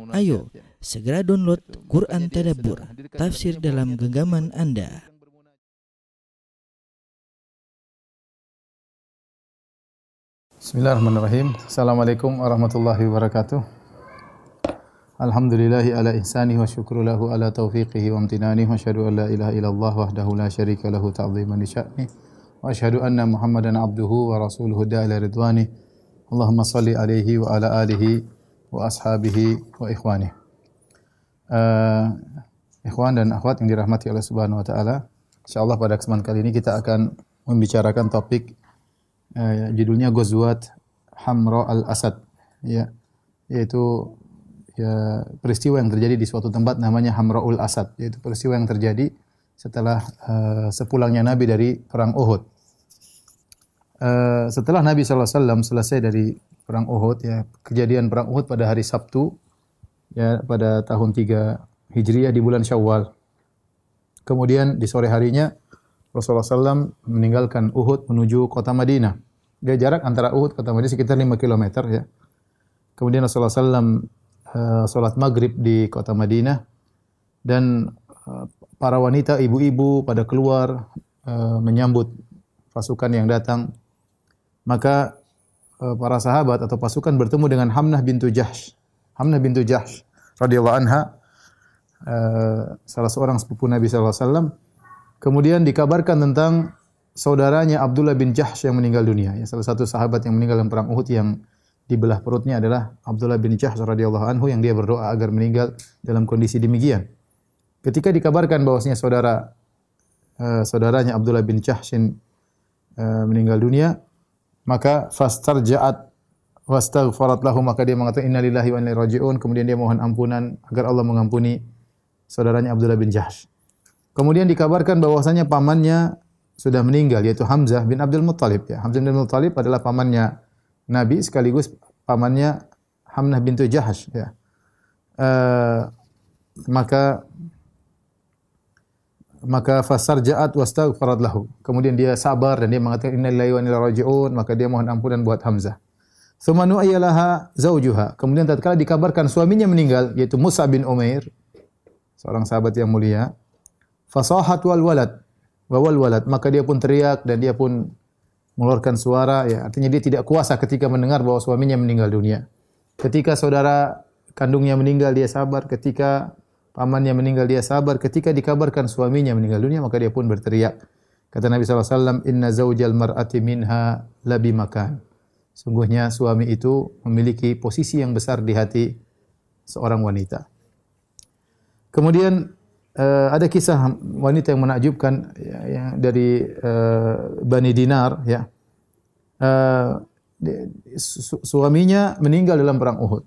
Ayo, segera download Quran Tadabbur, tafsir dalam genggaman Anda. Bismillahirrahmanirrahim. Assalamualaikum warahmatullahi wabarakatuh. Alhamdulillahi ala ihsanihi wa syukru lahu ala taufiqihi wa amtinanihi wa asyhadu an la ilaha illallah wahdahu la syarika lahu ta'ziman li sya'ni wa asyhadu anna Muhammadan abduhu wa rasuluhu da'ila ridwani. Allahumma salli alaihi wa ala alihi wa ashabihi wa ikhwani. Ikhwan dan akhwat yang dirahmati oleh Subhanahu wa taala. Insyaallah pada kesempatan kali ini kita akan membicarakan topik judulnya Ghazwat Hamra al-Asad, ya, yaitu peristiwa yang terjadi di suatu tempat namanya Hamraul Asad, yaitu peristiwa yang terjadi setelah sepulangnya Nabi dari perang Uhud. Setelah Nabi SAW selesai dari perang Uhud, ya, kejadian perang Uhud pada hari Sabtu, ya, pada tahun 3 Hijriah di bulan Syawal. Kemudian di sore harinya Rasulullah SAW meninggalkan Uhud menuju kota Madinah. Dia jarak antara Uhud kota Madinah sekitar 5 km, ya. Kemudian Rasulullah SAW sholat maghrib di kota Madinah dan para wanita, ibu-ibu pada keluar menyambut pasukan yang datang. Maka para sahabat atau pasukan bertemu dengan Hamnah bintu Jahsh. Hamnah bintu Jahsh radhiyallahu anha, salah seorang sepupu Nabi sallallahu alaihi wasallam. Kemudian dikabarkan tentang saudaranya Abdullah bin Jahsh yang meninggal dunia. Ya, salah satu sahabat yang meninggal dalam perang Uhud yang dibelah perutnya adalah Abdullah bin Jahsh radhiyallahu anhu, yang dia berdoa agar meninggal dalam kondisi demikian. Ketika dikabarkan bahwasanya saudaranya Abdullah bin Jahsh meninggal dunia, maka fastarja'at wastaghfarat lahu, maka dia mengatakan innalillahi wa inna ilaihi raji'un, kemudian dia mohon ampunan agar Allah mengampuni saudaranya Abdullah bin Jahsh. Kemudian dikabarkan bahwasanya pamannya sudah meninggal, yaitu Hamzah bin Abdul Muttalib, ya. Hamzah bin Abdul Muttalib adalah pamannya Nabi sekaligus pamannya Hamnah bintu Jahsh, ya. Maka fasarja'at wastaghfarat lahu. Kemudian dia sabar dan dia mengatakan innalillahi wa inna ilaihi raji'un, maka dia mohon ampunan buat Hamzah. Tsumma nu'ayyalaha zaujuha. Kemudian tatkala dikabarkan suaminya meninggal, yaitu Musa bin Umair, seorang sahabat yang mulia, fasahat wal walad wa wal walad, maka dia pun teriak dan dia pun mengeluarkan suara, ya, artinya dia tidak kuasa ketika mendengar bahwa suaminya meninggal dunia. Ketika saudara kandungnya meninggal dia sabar, ketika pamannya meninggal dia sabar, ketika dikabarkan suaminya meninggal dunia maka dia pun berteriak. Kata Nabi sallallahu alaihi wasallam, inna zaujal mar'ati minha labi makan. Sungguhnya suami itu memiliki posisi yang besar di hati seorang wanita. Kemudian ada kisah wanita yang menakjubkan, ya, yang dari Bani Dinar, ya. Suaminya meninggal dalam perang Uhud.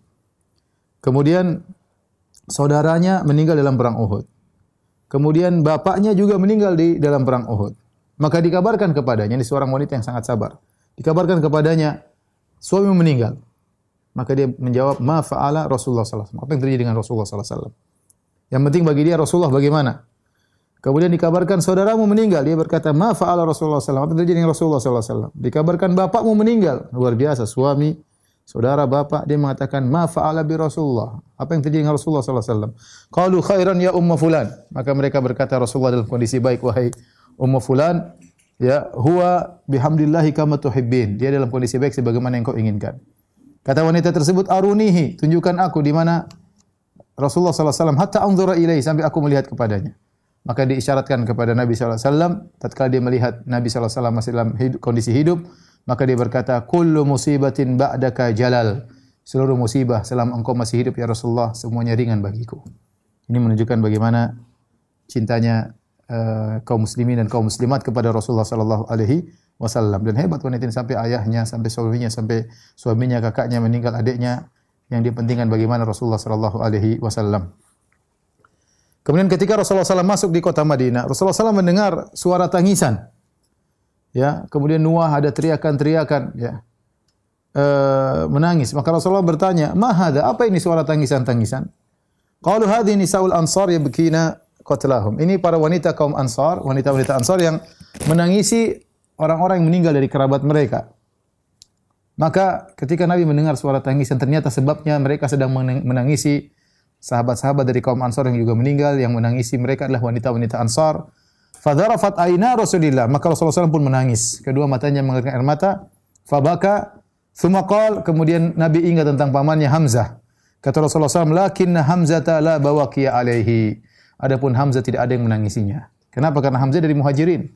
Kemudian saudaranya meninggal dalam perang Uhud. Kemudian bapaknya juga meninggal di dalam perang Uhud. Maka dikabarkan kepadanya, ini seorang wanita yang sangat sabar. Dikabarkan kepadanya suami meninggal. Maka dia menjawab, ma fa'ala Rasulullah sallallahu alaihi wasallam. Apa yang terjadi dengan Rasulullah sallallahu alaihi wasallam? Yang penting bagi dia Rasulullah bagaimana? Kemudian dikabarkan saudaramu meninggal, dia berkata, ma fa'ala Rasulullah sallallahu alaihi wasallam. Apa yang terjadi dengan Rasulullah sallallahu alaihi wasallam? Dikabarkan bapakmu meninggal. Luar biasa, suami, saudara, bapak, dia mengatakan ma fa'ala bi Rasulullah. Apa yang terjadi dengan Rasulullah sallallahu alaihi wasallam? Qalu khairan ya umma fulan. Maka mereka berkata, Rasulullah dalam kondisi baik, wahai umma fulan, ya, huwa bihamdillahi kama tuhibbin. Dia dalam kondisi baik sebagaimana yang kau inginkan. Kata wanita tersebut, arunihi, tunjukkan aku di mana Rasulullah sallallahu alaihi wasallam hatta anzura ilaihi, sampai aku melihat kepadanya. Maka diisyaratkan kepada Nabi sallallahu alaihi wasallam, tatkala dia melihat Nabi sallallahu alaihi wasallam masih dalam kondisi hidup, maka dia berkata, kullu musibatin ba'daka jalal. Seluruh musibah selama engkau masih hidup ya Rasulullah, semuanya ringan bagiku. Ini menunjukkan bagaimana cintanya kaum muslimin dan kaum muslimat kepada Rasulullah sallallahu alaihi wasallam. Dan hebat wanita ini, sampai ayahnya, sampai suaminya, kakaknya meninggal, adiknya, yang dipentingkan bagaimana Rasulullah sallallahu alaihi wasallam. Kemudian ketika Rasulullah SAW masuk di kota Madinah, Rasulullah SAW mendengar suara tangisan. Ya, kemudian nuah, ada teriakan-teriakan, ya. Menangis. Maka Rasulullah bertanya, "Ma hadza? Apa ini suara tangisan-tangisan?" Qalu hadhihi nisaul ansar yabkina qatlahum. Ini para wanita kaum Ansar, wanita-wanita Ansar yang menangisi orang-orang yang meninggal dari kerabat mereka. Maka ketika Nabi mendengar suara tangisan, ternyata sebabnya mereka sedang menangisi sahabat-sahabat dari kaum Ansar yang juga meninggal, yang menangisi mereka adalah wanita-wanita Ansar. Fadharafat aina Rasulillah, maka Rasulullah SAW pun menangis. Kedua matanya mengeluarkan air mata. Fabaka, thumma qala, kemudian Nabi ingat tentang pamannya Hamzah. Kata Rasulullah SAW, lakinna Hamzata la bawaqiya alaihi. Adapun Hamzah tidak ada yang menangisinya. Kenapa? Karena Hamzah dari Muhajirin.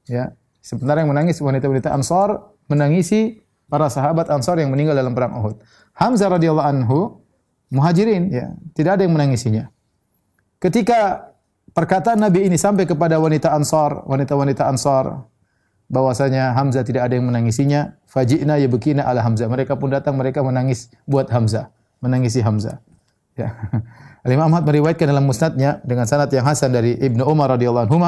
Ya, sementara yang menangis wanita-wanita Ansar menangisi para sahabat Ansar yang meninggal dalam perang Uhud. Hamzah radhiyallahu anhu Muhajirin, ya, tidak ada yang menangisinya. Ketika perkataan Nabi ini sampai kepada wanita Ansar, wanita-wanita Ansar, bahwasanya Hamzah tidak ada yang menangisinya, faji'na yabkina ala Hamzah. Mereka pun datang, mereka menangis buat Hamzah, menangisi Hamzah. Ya. Imam Ahmad meriwayatkan dalam musnadnya dengan sanad yang hasan dari Ibnu Umar radhiyallahu anhu.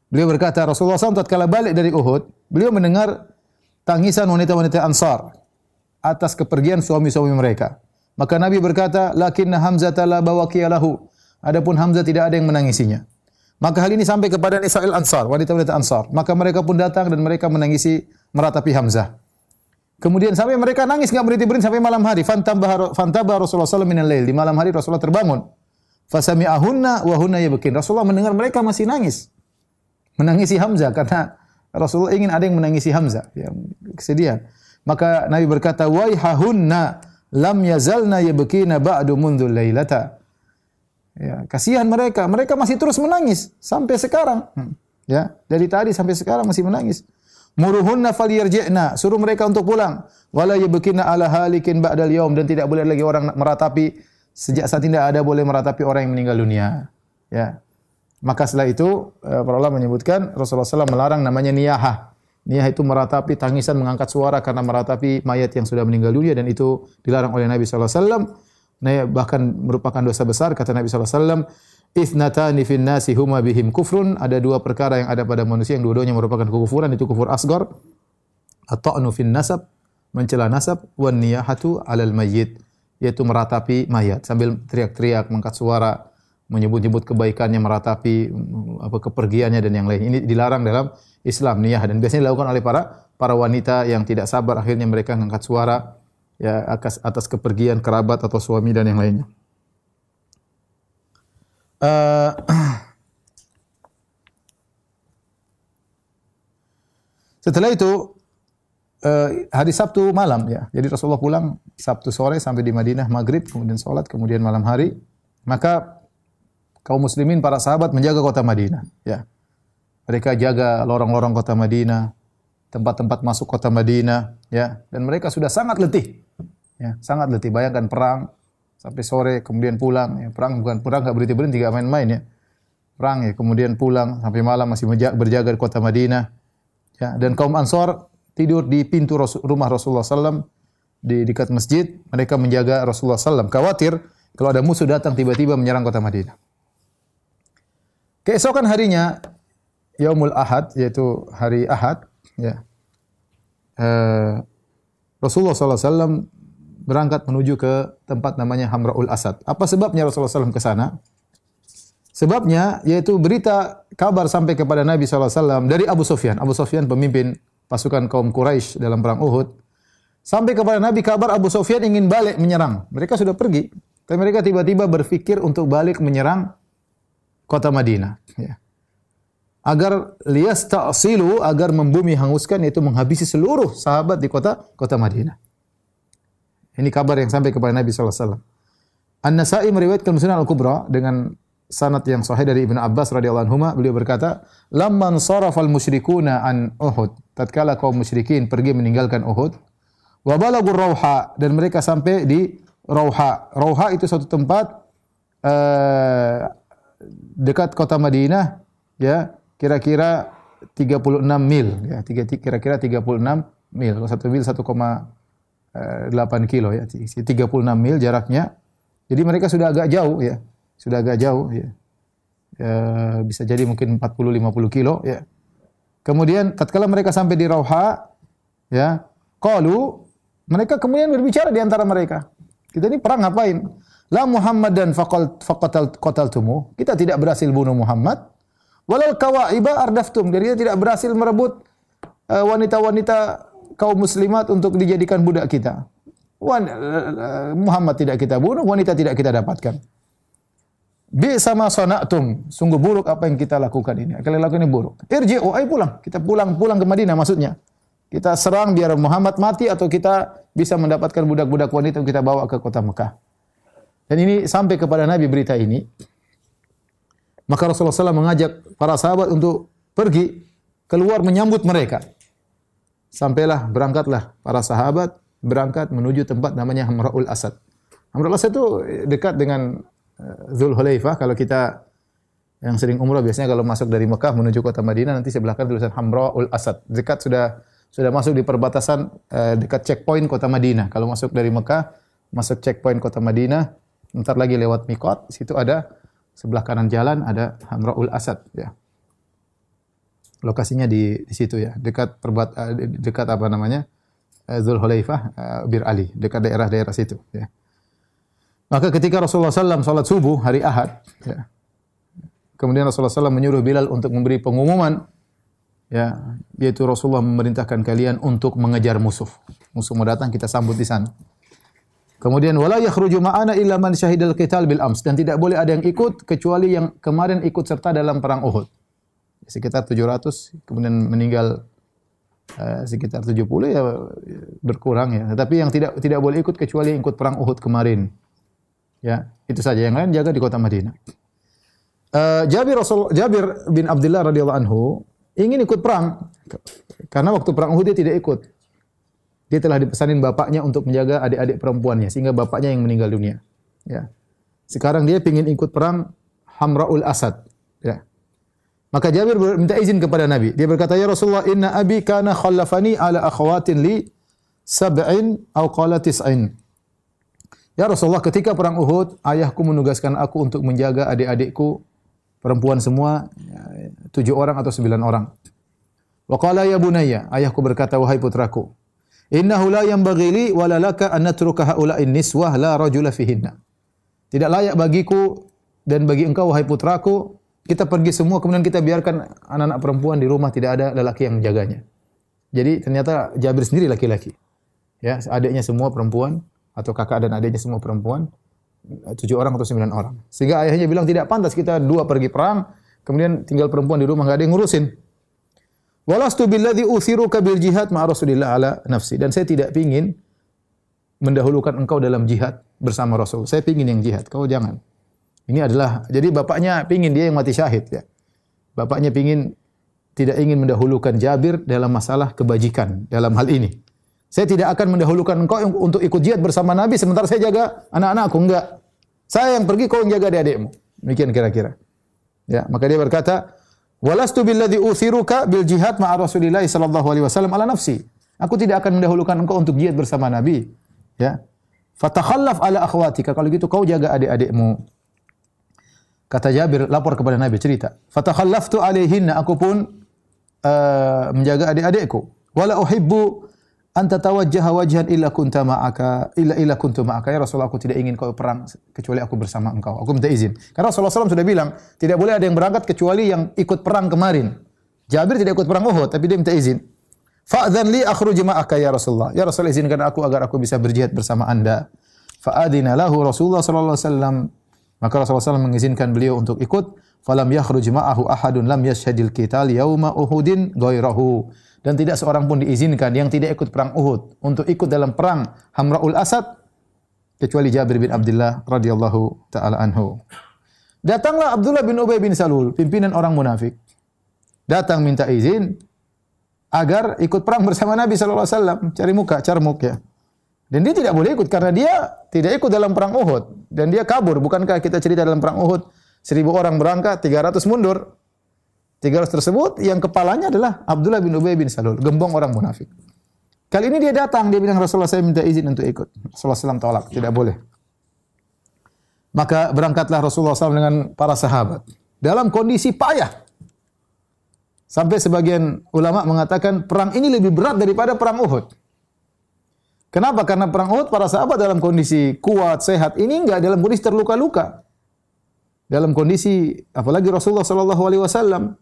Beliau berkata, Rasulullah SAW tatkala balik dari Uhud, beliau mendengar tangisan wanita-wanita Ansar atas kepergian suami-suami mereka. Maka Nabi berkata, lakinna Hamzah la bawaqiya lahu. Adapun Hamzah tidak ada yang menangisinya. Maka hal ini sampai kepada Nisa'il Ansar, wanita-wanita Ansar. Maka mereka pun datang dan mereka menangisi, meratapi Hamzah. Kemudian sampai mereka nangis enggak berhenti-berhenti sampai malam hari. Fantaba Rasulullah SAW minal lail. Di malam hari Rasulullah terbangun. Fasami'ahunna wa hunna yabkin. Rasulullah mendengar mereka masih nangis. Menangisi Hamzah karena Rasulullah ingin ada yang menangisi Hamzah. Ya, kesedihan. Maka Nabi berkata, waihahunna lam yazalna yabkina ba'du mundul lailata. Ya, kasihan mereka. Mereka masih terus menangis sampai sekarang. Ya, dari tadi sampai sekarang masih menangis. Muruhunna falyarji'na, suruh mereka untuk pulang. Wala yabkina ala halikin ba'dal yaum, dan tidak boleh lagi orang meratapi sejak saat tidak ada boleh meratapi orang yang meninggal dunia. Ya. Maka setelah itu para ulama menyebutkan Rasulullah SAW melarang namanya niyahah. Niyah itu meratapi, tangisan, mengangkat suara karena meratapi mayat yang sudah meninggal dunia, dan itu dilarang oleh Nabi SAW. Nah, bahkan merupakan dosa besar, kata Nabi SAW. Ithnatani fin nasi huma bihim kufrun. Ada dua perkara yang ada pada manusia yang dua-duanya merupakan kekufuran, itu kufur asgar. At-ta'nu fin nasab, mencela nasab, wan niyahatu 'alal mayyit, yaitu meratapi mayat sambil teriak-teriak, mengangkat suara, menyebut-nyebut kebaikannya, meratapi apa kepergiannya dan yang lain. Ini dilarang dalam Islam, niyah, dan biasanya dilakukan oleh para wanita yang tidak sabar, akhirnya mereka mengangkat suara ya atas kepergian kerabat atau suami dan yang lainnya. Setelah itu hari Sabtu malam, ya. Jadi Rasulullah pulang Sabtu sore sampai di Madinah maghrib, kemudian sholat, kemudian malam hari. Maka kaum muslimin, para sahabat menjaga kota Madinah. Ya. Mereka jaga lorong-lorong kota Madinah, tempat-tempat masuk kota Madinah. Ya. Dan mereka sudah sangat letih. Ya, sangat letih. Bayangkan perang sampai sore, kemudian pulang. Ya, perang bukan perang, nggak berhenti-berhenti, nggak main-main ya. Perang ya, kemudian pulang sampai malam masih berjaga di kota Madinah. Ya, dan kaum Ansar tidur di pintu rumah Rasulullah SAW di dekat masjid. Mereka menjaga Rasulullah SAW. Khawatir kalau ada musuh datang tiba-tiba menyerang kota Madinah. Keesokan harinya, Yaumul Ahad, yaitu hari Ahad, ya, Rasulullah SAW berangkat menuju ke tempat namanya Hamra'ul Asad. Apa sebabnya Rasulullah SAW ke sana? Sebabnya yaitu berita kabar sampai kepada Nabi SAW dari Abu Sufyan. Abu Sufyan pemimpin pasukan kaum Quraisy dalam perang Uhud. Sampai kepada Nabi kabar Abu Sufyan ingin balik menyerang. Mereka sudah pergi, tapi mereka tiba-tiba berpikir untuk balik menyerang kota Madinah. Ya. Agar liyasta'silu, agar membumi hanguskan, yaitu menghabisi seluruh sahabat di kota Madinah. Ini kabar yang sampai kepada Nabi SAW. An-Nasa'i meriwayatkan Sunan Al-Kubra dengan sanad yang sahih dari Ibnu Abbas radhiyallahu anhuma, beliau berkata, "Lamman sarafal musyrikuna an Uhud." Tatkala kaum musyrikin pergi meninggalkan Uhud, wa balagur Rauha, dan mereka sampai di Rauha. Rauha itu suatu tempat dekat kota Madinah, ya, kira-kira 36 mil, ya, kira-kira 36 mil. Satu mil 1,8 kilo, ya, 36 mil jaraknya. Jadi mereka sudah agak jauh, ya. Sudah agak jauh, ya. Bisa jadi mungkin 40-50 kilo, ya. Kemudian tatkala mereka sampai di Rauha, ya, qalu, mereka kemudian berbicara di antara mereka. Kita ini perang ngapain? La Muhammadan faqataltumu. Kita tidak berhasil bunuh Muhammad. Walal kawaiba ardaftum. Jadi kita tidak berhasil merebut wanita-wanita kaum muslimat untuk dijadikan budak kita. Muhammad tidak kita bunuh, wanita tidak kita dapatkan. Bi'sa ma sana'tum, sungguh buruk apa yang kita lakukan ini. Kalian lakukan ini buruk. Irji'u, ayo pulang. Kita pulang ke Madinah maksudnya. Kita serang biar Muhammad mati atau kita bisa mendapatkan budak-budak wanita yang kita bawa ke kota Mekah. Dan ini sampai kepada Nabi berita ini. Maka Rasulullah SAW mengajak para sahabat untuk pergi keluar menyambut mereka. Sampailah, berangkatlah para sahabat berangkat menuju tempat namanya Hamra'ul Asad. Hamra'ul Asad itu dekat dengan Dzulhulaifah. Kalau kita yang sering umrah biasanya kalau masuk dari Mekah menuju kota Madinah nanti sebelah kanan tulisan Hamra'ul Asad. Dekat sudah masuk di perbatasan dekat checkpoint kota Madinah. Kalau masuk dari Mekah masuk checkpoint kota Madinah, entar lagi lewat Miqat, situ ada sebelah kanan jalan ada Hamra'ul Asad ya. Lokasinya di situ ya, dekat apa namanya? Dzulhulaifah, Bir Ali, dekat daerah-daerah situ ya. Maka ketika Rasulullah SAW salat subuh hari Ahad, ya, kemudian Rasulullah SAW menyuruh Bilal untuk memberi pengumuman, ya, yaitu Rasulullah memerintahkan kalian untuk mengejar musuh. Musuh mau datang, kita sambut di sana. Kemudian wala yakhruju ma'ana illa man syahidal qital bil ams, dan tidak boleh ada yang ikut kecuali yang kemarin ikut serta dalam perang Uhud. Sekitar 700, kemudian meninggal sekitar 70 ya berkurang ya. Tetapi yang tidak boleh ikut kecuali yang ikut perang Uhud kemarin. Ya, itu saja. Yang lain jaga di kota Madinah. Jabir bin Abdullah radhiyallahu anhu ingin ikut perang karena waktu perang Uhud dia tidak ikut. Dia telah dipesanin bapaknya untuk menjaga adik-adik perempuannya sehingga bapaknya yang meninggal dunia. Ya. Sekarang dia ingin ikut perang Hamra'ul Asad. Ya. Maka Jabir minta izin kepada Nabi. Dia berkata, "Ya Rasulullah, inna abi kana khallafani ala akhwatin li sab'in aw qala tis'in." Ya Rasulullah, ketika perang Uhud, ayahku menugaskan aku untuk menjaga adik-adikku perempuan semua 7 orang atau 9 orang. Wa qala ya bunayya, ayahku berkata, wahai putraku, innahu la yanbaghi li wa la laka an natruka haula'in niswah la rajula fihinna. Tidak layak bagiku dan bagi engkau wahai putraku, kita pergi semua kemudian kita biarkan anak-anak perempuan di rumah, tidak ada lelaki yang menjaganya. Jadi ternyata Jabir sendiri laki-laki. Ya, adiknya semua perempuan atau kakak dan adiknya semua perempuan, 7 orang atau 9 orang. Sehingga ayahnya bilang tidak pantas kita 2 pergi perang, kemudian tinggal perempuan di rumah, enggak ada yang ngurusin. Walastu billadzi uthiruka bil jihad ma'a Rasulillah ala nafsi. Dan saya tidak pingin mendahulukan engkau dalam jihad bersama Rasul. Saya pingin yang jihad, kau jangan. Ini adalah, jadi bapaknya pingin dia yang mati syahid ya. Bapaknya tidak ingin mendahulukan Jabir dalam masalah kebajikan dalam hal ini. Saya tidak akan mendahulukan engkau untuk ikut jihad bersama Nabi sementara saya jaga anak-anakku, enggak. Saya yang pergi, kau yang jaga adik-adikmu. Demikian kira-kira. Ya, maka dia berkata, "Walastu billadzi uthiruka bil jihad ma'a Rasulillah sallallahu alaihi wasallam ala nafsi." Aku tidak akan mendahulukan engkau untuk jihad bersama Nabi. Ya. Fatakhallaf ala akhwatika. Kalau gitu kau jaga adik-adikmu. Kata Jabir lapor kepada Nabi cerita. Fatakhallaftu alaihinna, aku pun menjaga adik-adikku. Wala uhibbu an tatawajjaha wajhan illa kuntu ma'aka. Ya Rasulullah, aku tidak ingin kau perang kecuali aku bersama engkau. Aku minta izin. Karena Rasulullah SAW sudah bilang, tidak boleh ada yang berangkat kecuali yang ikut perang kemarin. Jabir tidak ikut perang Uhud, tapi dia minta izin. Fa'adhan li akhruj ma'aka ya Rasulullah. Ya Rasulullah, izinkan aku agar aku bisa berjihad bersama Anda. Fa'adina lahu Rasulullah sallallahu alaihi wasallam. Maka Rasulullah SAW mengizinkan beliau untuk ikut. Falam yakhruj ma'ahu ahadun lam yashhadil qital yauma Uhudin ghairahu. Dan tidak seorang pun diizinkan yang tidak ikut perang Uhud untuk ikut dalam perang Hamra'ul Asad kecuali Jabir bin Abdullah radhiyallahu taala anhu. Datanglah Abdullah bin Ubay bin Salul, pimpinan orang munafik. Datang minta izin agar ikut perang bersama Nabi sallallahu alaihi wasallam, cari muka, carmuk ya. Dan dia tidak boleh ikut karena dia tidak ikut dalam perang Uhud dan dia kabur. Bukankah kita cerita dalam perang Uhud 1000 orang berangkat, 300 mundur. 300 tersebut yang kepalanya adalah Abdullah bin Ubay bin Salul, gembong orang munafik. Kali ini dia datang, dia bilang, Rasulullah saya minta izin untuk ikut. Rasulullah SAW tolak, tidak boleh. Maka berangkatlah Rasulullah SAW dengan para sahabat dalam kondisi payah. Sampai sebagian ulama mengatakan perang ini lebih berat daripada perang Uhud. Kenapa? Karena perang Uhud para sahabat dalam kondisi kuat, sehat. Ini enggak, dalam kondisi terluka-luka. Dalam kondisi, apalagi Rasulullah SAW.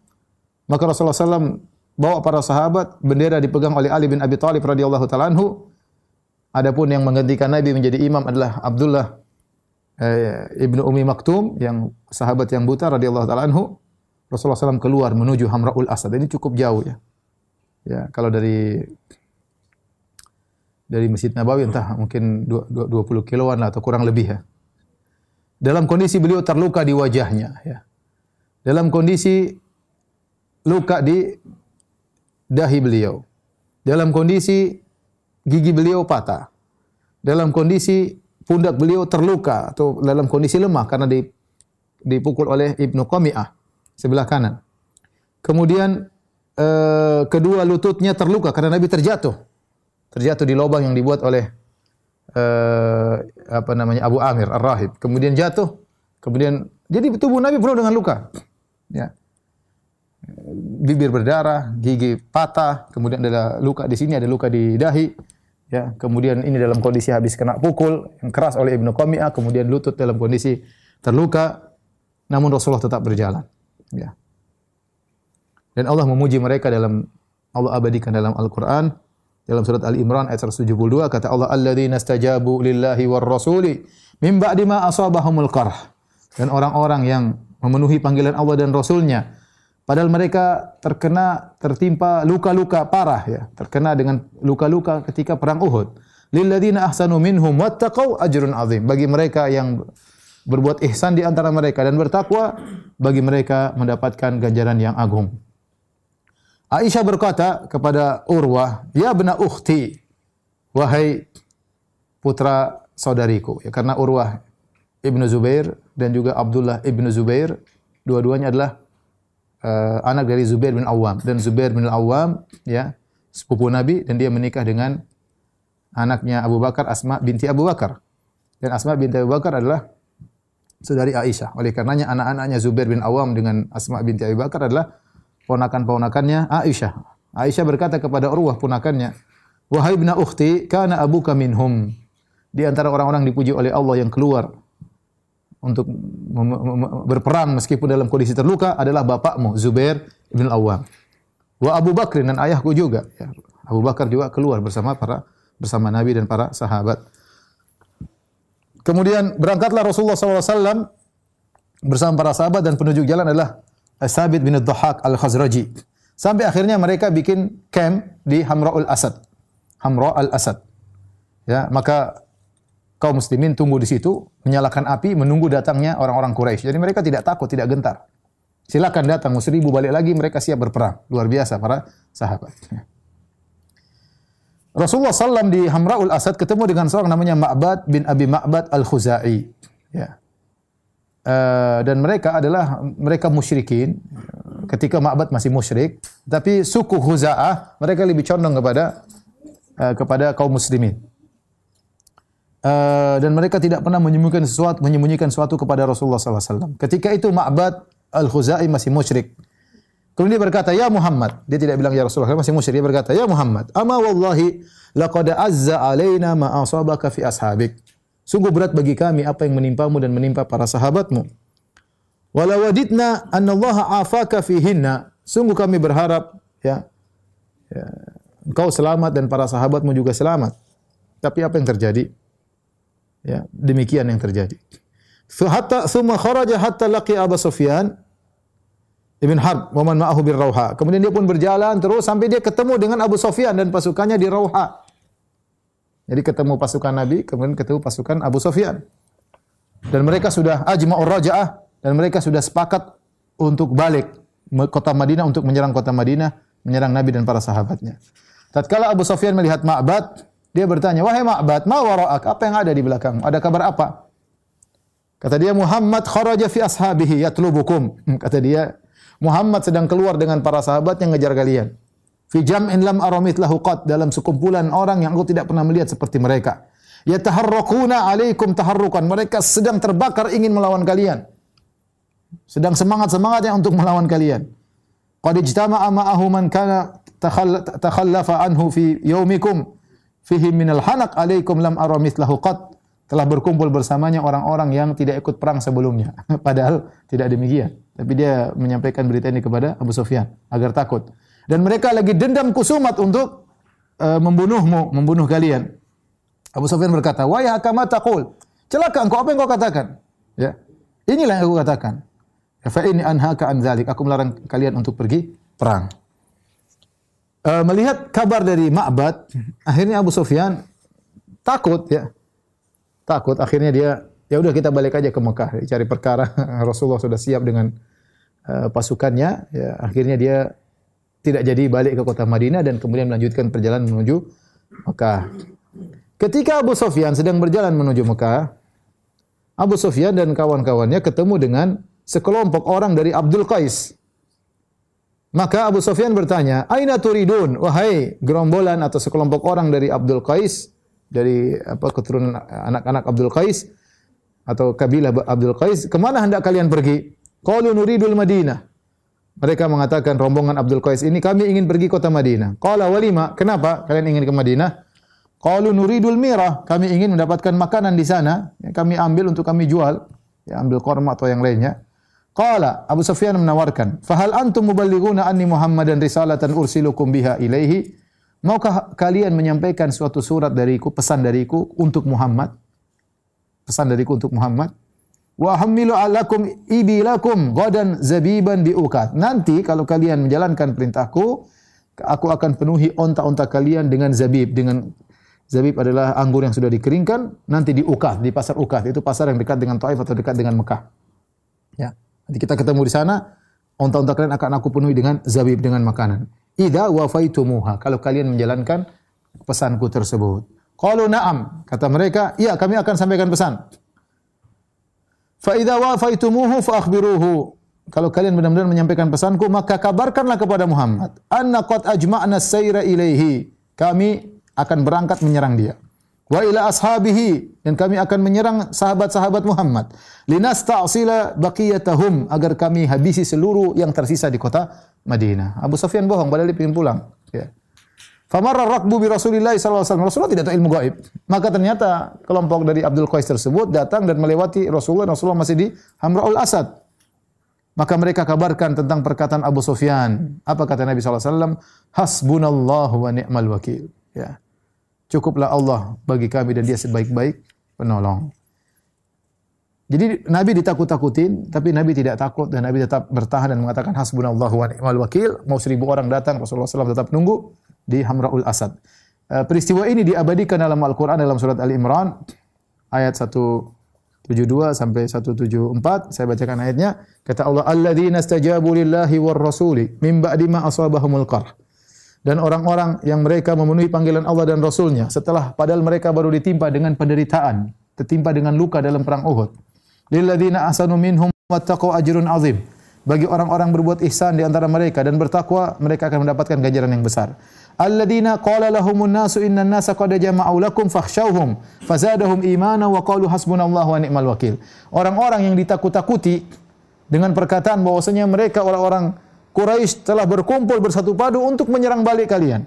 Maka Rasulullah SAW bawa para sahabat, bendera dipegang oleh Ali bin Abi Thalib radhiyallahu ta'ala anhu. Adapun yang menggantikan Nabi menjadi imam adalah Abdullah ibnu Ummi Maktum, yang sahabat yang buta radhiyallahu taala anhu. Rasulullah SAW keluar menuju Hamra'ul Asad. Ini cukup jauh ya. Ya, kalau dari Masjid Nabawi entah mungkin 20 kiloan lah, atau kurang lebih ya. Dalam kondisi beliau terluka di wajahnya ya. Dalam kondisi luka di dahi beliau. Dalam kondisi gigi beliau patah. Dalam kondisi pundak beliau terluka atau dalam kondisi lemah karena dipukul oleh Ibnu Qami'ah sebelah kanan. Kemudian kedua lututnya terluka karena Nabi terjatuh di lubang yang dibuat oleh Abu Amir Ar-Rahib. Kemudian jatuh, jadi tubuh Nabi penuh dengan luka. Ya. Bibir berdarah, gigi patah, kemudian ada luka di sini, ada luka di dahi. Ya, kemudian ini dalam kondisi habis kena pukul yang keras oleh Ibnu Qami'ah, kemudian lutut dalam kondisi terluka, namun Rasulullah tetap berjalan. Ya. Dan Allah memuji mereka Allah abadikan dalam Al-Quran, dalam surat Al-Imran ayat 172, kata Allah, alladzina istajabu lillahi war rasuli min ba'di ma asabahumul qarh. Dan orang-orang yang memenuhi panggilan Allah dan Rasulnya, padahal mereka tertimpa luka-luka parah ya, terkena dengan luka-luka ketika perang Uhud. Lilladzina ahsanu minhum wattaqau ajrun azim. Bagi mereka yang berbuat ihsan di antara mereka dan bertakwa, bagi mereka mendapatkan ganjaran yang agung. Aisyah berkata kepada Urwah, "Ya bna ukhti," wahai putra saudariku. Ya, karena Urwah Ibnu Zubair dan juga Abdullah Ibnu Zubair, dua-duanya adalah anak dari Zubair bin Awam, dan Zubair bin Awam ya sepupu Nabi, dan dia menikah dengan anaknya Abu Bakar, Asma binti Abu Bakar. Dan Asma binti Abu Bakar adalah saudari Aisyah. Oleh karenanya anak-anaknya Zubair bin Awam dengan Asma binti Abu Bakar adalah ponakan-ponakannya Aisyah. Aisyah berkata kepada Urwah ponakannya, "Wahai ibna ukhti, kana abuka minhum." Di antara orang-orang dipuji oleh Allah yang keluar untuk berperang meskipun dalam kondisi terluka adalah bapakmu Zubair bin Awam. Wa Abu Bakr, dan ayahku juga. Ya, Abu Bakar juga keluar bersama Nabi dan para sahabat. Kemudian berangkatlah Rasulullah SAW bersama para sahabat, dan penunjuk jalan adalah Sabit bin Ad-Dhahhak Al-Khazraji. Sampai akhirnya mereka bikin camp di Hamra'ul Asad. Hamra'ul Asad. Ya, maka kaum muslimin tunggu di situ, menyalakan api, menunggu datangnya orang-orang Quraisy. Jadi mereka tidak takut, tidak gentar. Silakan datang, 1000 balik lagi, mereka siap berperang. Luar biasa para sahabat. Rasulullah SAW di Hamra'ul Asad ketemu dengan seorang namanya Ma'bad bin Abi Ma'bad Al-Khuzai. Ya. Dan mereka musyrikin ketika Ma'bad masih musyrik, tapi suku Khuza'ah mereka lebih condong kepada kaum muslimin. Dan mereka tidak pernah menyembunyikan sesuatu kepada Rasulullah SAW. Ketika itu Ma'bad Al-Khuzai masih musyrik. Kemudian dia berkata, "Ya Muhammad." Dia tidak bilang ya Rasulullah, masih musyrik. Dia berkata, "Ya Muhammad, ama wallahi laqad azza alaina ma asabaka fi ashabik." Sungguh berat bagi kami apa yang menimpamu dan menimpa para sahabatmu. Wala wadidna annallaha afaka fihinna. Sungguh kami berharap engkau selamat dan para sahabatmu juga selamat. Tapi apa yang terjadi? Ya, demikian yang terjadi. Thumma kharaja hatta laqi Abu Sufyan ibn Harb wa man ma'ahu bir Rauha. Kemudian dia pun berjalan terus sampai dia ketemu dengan Abu Sufyan dan pasukannya di Rauha. Jadi ketemu pasukan Nabi, kemudian ketemu pasukan Abu Sufyan. Dan mereka sudah ajma'ur raja'ah, dan mereka sudah sepakat untuk balik kota Madinah, untuk menyerang kota Madinah, menyerang Nabi dan para sahabatnya. Tatkala Abu Sufyan melihat Ma'bad, dia bertanya, "Wahai Ma'bad, ma wara'ak? Apa yang ada di belakangmu? Ada kabar apa?" Kata dia, "Muhammad kharaja fi ashabihi yatlubukum." Kata dia, Muhammad sedang keluar dengan para sahabat yang ngejar kalian. Fi jam'in lam aramit lahu qat, dalam sekumpulan orang yang aku tidak pernah melihat seperti mereka. Yataharraquna alaikum taharrukan, mereka sedang terbakar ingin melawan kalian. Sedang semangat-semangatnya untuk melawan kalian. Qad ijtama'a ma'ahu man kana takhallafa anhu fi yaumikum fihi minal hanaq alaikum lam aramit lahu qat. Telah berkumpul bersamanya orang-orang yang tidak ikut perang sebelumnya. Padahal tidak demikian. Tapi dia menyampaikan berita ini kepada Abu Sufyan agar takut. Dan mereka lagi dendam kusumat untuk membunuh kalian. Abu Sufyan berkata, "Wa ya kama taqul." Celaka engkau, apa yang kau katakan? Ya. Inilah yang aku katakan. Fa inni anhaka an dzalik. Aku melarang kalian untuk pergi perang. Melihat kabar dari Ma'bad, akhirnya Abu Sufyan takut ya. Takut, akhirnya dia, ya udah kita balik aja ke Mekah, cari perkara. Rasulullah sudah siap dengan pasukannya, ya akhirnya dia tidak jadi balik ke kota Madinah dan kemudian melanjutkan perjalanan menuju Mekah. Ketika Abu Sufyan sedang berjalan menuju Mekah, Abu Sufyan dan kawan-kawannya ketemu dengan sekelompok orang dari Abdul Qais. Maka Abu Sufyan bertanya, "Aina turidun?" Wahai gerombolan atau sekelompok orang dari Abdul Qais, dari keturunan anak-anak Abdul Qais atau kabilah Abdul Qais, kemana hendak kalian pergi? Qalu nuridul Madinah. Mereka mengatakan, rombongan Abdul Qais ini, kami ingin pergi kota Madinah. Qala walima, kenapa kalian ingin ke Madinah? Qalu nuridul mirah, kami ingin mendapatkan makanan di sana, yang kami ambil untuk kami jual, ya ambil korma atau yang lainnya. Qala, Abu Sufyan menawarkan, "Fahal antum muballighuna anni Muhammadan risalatan ursilukum biha ilaihi?" Maukah kalian menyampaikan suatu surat dariku, pesan dariku untuk Muhammad? Pesan dariku untuk Muhammad. Wa hamilu alakum ibilakum ghadan zabiban biukat. Nanti kalau kalian menjalankan perintahku, aku akan penuhi onta-onta kalian dengan zabib, dengan zabib adalah anggur yang sudah dikeringkan, nanti di Ukat, di pasar Ukat. Itu pasar yang dekat dengan Taif atau dekat dengan Mekah. Ya. Nanti kita ketemu di sana, onta-onta kalian akan aku penuhi dengan zabib, dengan makanan. Idza wafaitumuha, kalau kalian menjalankan pesanku tersebut. Qalu na'am, kata mereka, iya kami akan sampaikan pesan. Fa idza wafaitumuhu fa akhbiruhu. Kalau kalian benar-benar menyampaikan pesanku, maka kabarkanlah kepada Muhammad, anna qad ajma'na sayra ilaihi. Kami akan berangkat menyerang dia. Wa ila ashabihi, dan kami akan menyerang sahabat-sahabat Muhammad. Linasta'sila baqiyatahum, agar kami habisi seluruh yang tersisa di kota Madinah. Abu Sufyan bohong, padahal dia ingin pulang. Ya. Famarra rakbu bi Rasulillah sallallahu alaihi wasallam. Rasulullah tidak tahu ilmu gaib. Maka ternyata kelompok dari Abdul Qais tersebut datang dan melewati Rasulullah. Rasulullah masih di Hamra'ul Asad. Maka mereka kabarkan tentang perkataan Abu Sufyan. Apa kata Nabi sallallahu alaihi wasallam? Hasbunallahu wa ni'mal wakil. Ya. Cukuplah Allah bagi kami dan dia sebaik-baik penolong. Jadi Nabi ditakut-takutin, tapi Nabi tidak takut dan Nabi tetap bertahan dan mengatakan hasbunallahu wa ni'mal wakil. Mau 1000 orang datang, Rasulullah SAW tetap nunggu di Hamra'ul Asad. Peristiwa ini diabadikan dalam Al-Quran dalam surat Al-Imran ayat 172 sampai 174. Saya bacakan ayatnya. Kata Allah, alladzina istajabu lillahi war rasuli min ba'di ma asabahumul qarh. Dan orang-orang yang mereka memenuhi panggilan Allah dan Rasulnya setelah padahal mereka baru ditimpa dengan penderitaan, tertimpa dengan luka dalam perang Uhud. Lilladzina ahsanu minhum wattaqu ajrun azim. Bagi orang-orang berbuat ihsan di antara mereka dan bertakwa, mereka akan mendapatkan ganjaran yang besar. Alladzina qala lahumun nasu innan nasa qad jama'u lakum fakhshawhum fazadahum imana wa qalu hasbunallahu wa ni'mal wakil. Orang-orang yang ditakut-takuti dengan perkataan bahwasanya mereka orang-orang Quraisy telah berkumpul bersatu padu untuk menyerang balik kalian.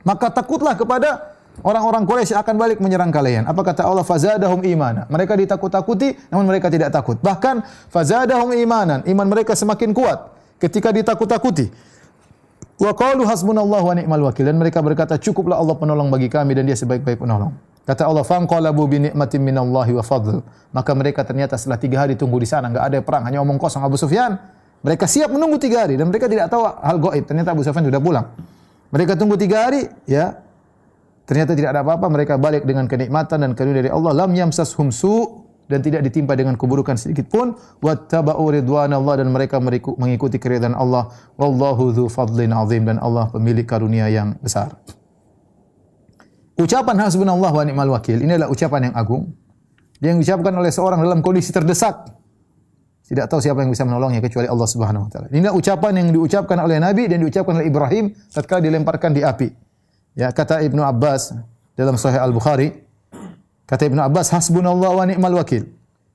Maka takutlah kepada orang-orang Quraisy akan balik menyerang kalian. Apa kata Allah? Fazadahum imana. Mereka ditakut-takuti namun mereka tidak takut. Bahkan fazadahum imanan. Iman mereka semakin kuat ketika ditakut-takuti. Wa qalu hasbunallahu wa ni'mal wakil. Dan mereka berkata, cukuplah Allah penolong bagi kami dan dia sebaik-baik penolong. Kata Allah, fanqalabu bi ni'matin minallahi wa fadl. Maka mereka ternyata setelah 3 hari tunggu di sana, enggak ada perang, hanya omong kosong. Abu Sufyan mereka siap menunggu 3 hari dan mereka tidak tahu hal gaib. Ternyata Abu Sufyan sudah pulang. Mereka tunggu 3 hari, ya. Ternyata tidak ada apa-apa. Mereka balik dengan kenikmatan dan karunia dari Allah. Lam yamsashum su' dan tidak ditimpa dengan keburukan sedikit pun. Wattaba'u ridwanallah dan mereka mengikuti keridhaan Allah. Wallahu dzu fadlin azim dan Allah pemilik karunia yang besar. Ucapan hasbunallah wa ni'mal wakil ini adalah ucapan yang agung yang diucapkan oleh seorang dalam kondisi terdesak. Tidak tahu siapa yang bisa menolongnya kecuali Allah Subhanahu wa taala. Ini ucapan yang diucapkan oleh Nabi dan diucapkan oleh Ibrahim tatkala dilemparkan di api. Ya, kata Ibnu Abbas dalam Sahih Al-Bukhari, kata Ibnu Abbas, hasbunallahu wa ni'mal wakil.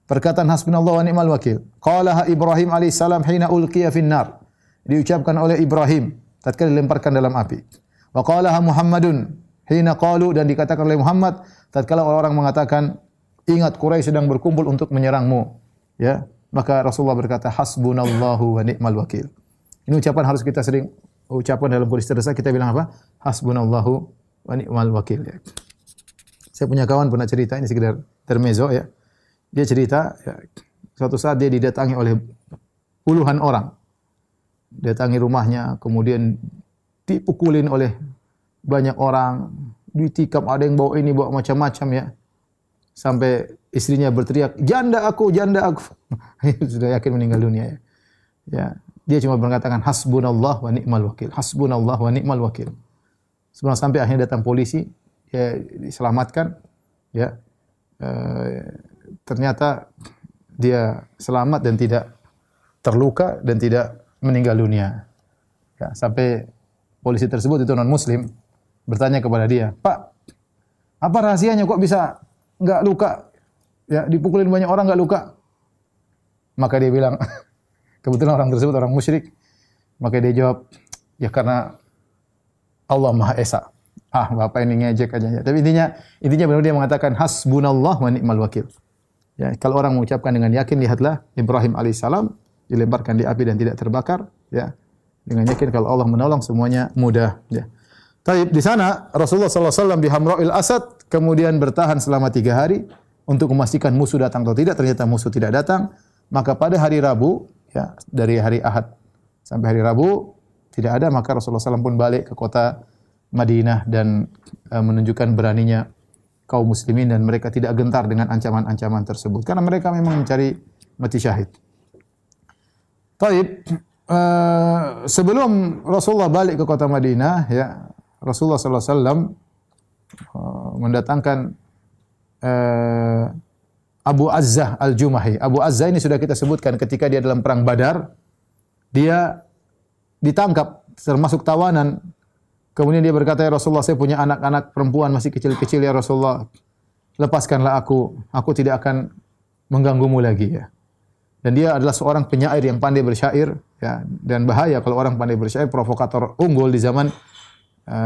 Perkataan hasbunallahu wa ni'mal wakil. Qalaha Ibrahim alaihi salam hina ulqiya finnar. Diucapkan oleh Ibrahim tatkala dilemparkan dalam api. Wa qalaha Muhammadun hina qalu dan dikatakan oleh Muhammad tatkala orang mengatakan, ingat Quraisy sedang berkumpul untuk menyerangmu. Ya. Maka Rasulullah berkata, hasbunallahu wa ni'mal wakil. Ini ucapan harus kita sering ucapan dalam kondisi terdesak. Kita bilang apa? Hasbunallahu wa ni'mal wakil. Saya punya kawan pernah cerita, ini sekedar intermezzo ya. Dia cerita, ya, suatu saat dia didatangi oleh puluhan orang. Datangi rumahnya, kemudian dipukulin oleh banyak orang, ditikam, ada yang bawa ini, bawa macam-macam ya. Sampai istrinya berteriak, janda aku, janda aku. Sudah yakin meninggal dunia ya. Ya, dia cuma mengatakan hasbunallah wa ni'mal wakil. Hasbunallah wa ni'mal wakil. Sebelum sampai akhirnya datang polisi, dia diselamatkan, ya. Ternyata dia selamat dan tidak terluka dan tidak meninggal dunia. Ya, sampai polisi tersebut itu non muslim bertanya kepada dia, "Pak, apa rahasianya kok bisa enggak luka? Ya, dipukulin banyak orang enggak luka?" Maka dia bilang, kebetulan orang tersebut orang musyrik. Maka dia jawab, "Ya karena Allah Maha Esa." Ah, Bapak ini ngejek aja. Tapi intinya benar dia mengatakan hasbunallah wa ni'mal wakil. Ya, kalau orang mengucapkan dengan yakin, lihatlah Ibrahim alaihissalam dilemparkan di api dan tidak terbakar, ya. Dengan yakin kalau Allah menolong semuanya mudah, ya. Taib di sana Rasulullah sallallahu alaihi wasallam di Hamra'il Asad kemudian bertahan selama 3 hari untuk memastikan musuh datang atau tidak. Ternyata musuh tidak datang. Maka pada hari Rabu, ya, dari hari Ahad sampai hari Rabu tidak ada, maka Rasulullah SAW pun balik ke kota Madinah dan menunjukkan beraninya kaum muslimin dan mereka tidak gentar dengan ancaman-ancaman tersebut karena mereka memang mencari mati syahid. Taib, sebelum Rasulullah balik ke kota Madinah, ya, Rasulullah SAW mendatangkan Abu Azzah Al-Jumahi. Abu Azzah ini sudah kita sebutkan ketika dia dalam perang Badar, dia ditangkap termasuk tawanan. Kemudian dia berkata, "Ya Rasulullah, saya punya anak-anak perempuan masih kecil-kecil, ya Rasulullah. Lepaskanlah aku tidak akan mengganggumu lagi." Ya. Dan dia adalah seorang penyair yang pandai bersyair, ya. Dan bahaya kalau orang pandai bersyair, provokator unggul di zaman